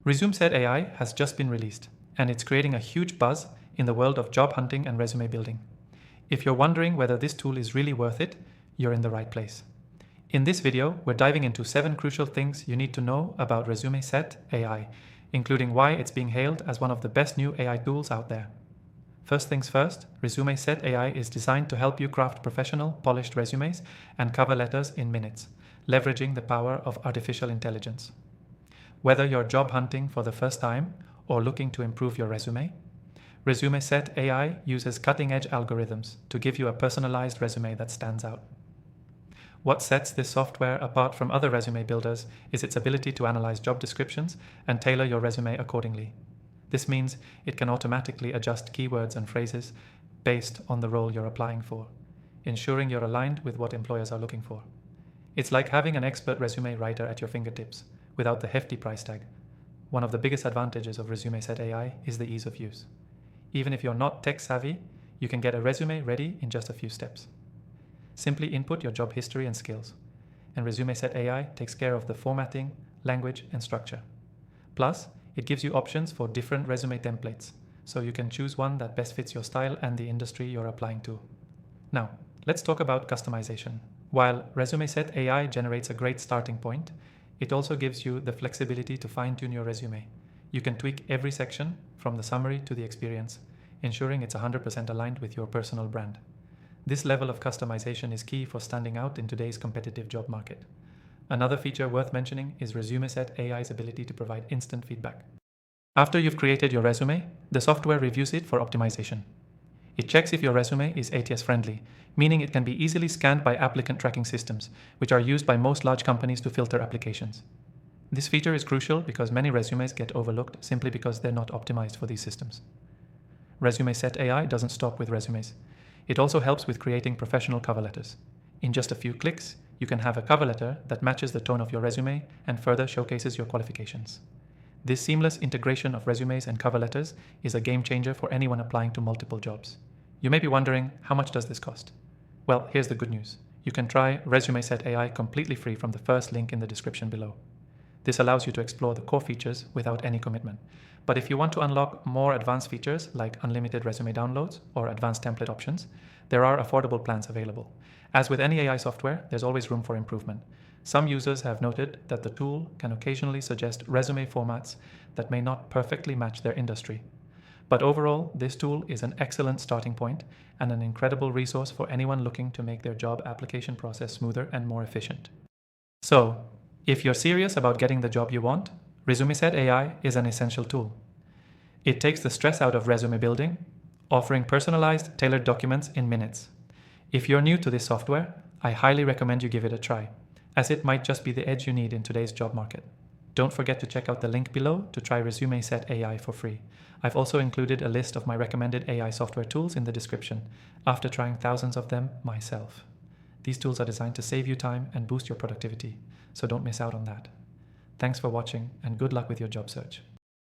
ResumeSet AI has just been released, and it's creating a huge buzz in the world of job hunting and resume building. If you're wondering whether this tool is really worth it, you're in the right place. In this video, we're diving into 7 crucial things you need to know about ResumeSet AI, including why it's being hailed as one of the best new AI tools out there. First things first, ResumeSet AI is designed to help you craft professional, polished resumes and cover letters in minutes, leveraging the power of artificial intelligence. Whether you're job hunting for the first time or looking to improve your resume, ResumeSet AI uses cutting-edge algorithms to give you a personalized resume that stands out. What sets this software apart from other resume builders is its ability to analyze job descriptions and tailor your resume accordingly. This means it can automatically adjust keywords and phrases based on the role you're applying for, ensuring you're aligned with what employers are looking for. It's like having an expert resume writer at your fingertips, without the hefty price tag. One of the biggest advantages of ResumeSet AI is the ease of use. Even if you're not tech savvy, you can get a resume ready in just a few steps. Simply input your job history and skills, and ResumeSet AI takes care of the formatting, language, and structure. Plus, it gives you options for different resume templates, so you can choose one that best fits your style and the industry you're applying to. Now, let's talk about customization. While ResumeSet AI generates a great starting point, it also gives you the flexibility to fine-tune your resume. You can tweak every section, from the summary to the experience, ensuring it's 100% aligned with your personal brand. This level of customization is key for standing out in today's competitive job market. Another feature worth mentioning is ResumeSet AI's ability to provide instant feedback. After you've created your resume, the software reviews it for optimization. It checks if your resume is ATS friendly, meaning it can be easily scanned by applicant tracking systems, which are used by most large companies to filter applications. This feature is crucial because many resumes get overlooked simply because they're not optimized for these systems. ResumeSet AI doesn't stop with resumes. It also helps with creating professional cover letters. In just a few clicks, you can have a cover letter that matches the tone of your resume and further showcases your qualifications. This seamless integration of resumes and cover letters is a game changer for anyone applying to multiple jobs. You may be wondering, how much does this cost? Well, here's the good news. You can try ResumeSet AI completely free from the first link in the description below. This allows you to explore the core features without any commitment. But if you want to unlock more advanced features like unlimited resume downloads or advanced template options, there are affordable plans available. As with any AI software, there's always room for improvement. Some users have noted that the tool can occasionally suggest resume formats that may not perfectly match their industry. But overall, this tool is an excellent starting point and an incredible resource for anyone looking to make their job application process smoother and more efficient. So, if you're serious about getting the job you want, ResumeSet AI is an essential tool. It takes the stress out of resume building, offering personalized, tailored documents in minutes. If you're new to this software, I highly recommend you give it a try, as it might just be the edge you need in today's job market. Don't forget to check out the link below to try ResumeSet AI for free. I've also included a list of my recommended AI software tools in the description, after trying thousands of them myself. These tools are designed to save you time and boost your productivity, so don't miss out on that. Thanks for watching, and good luck with your job search.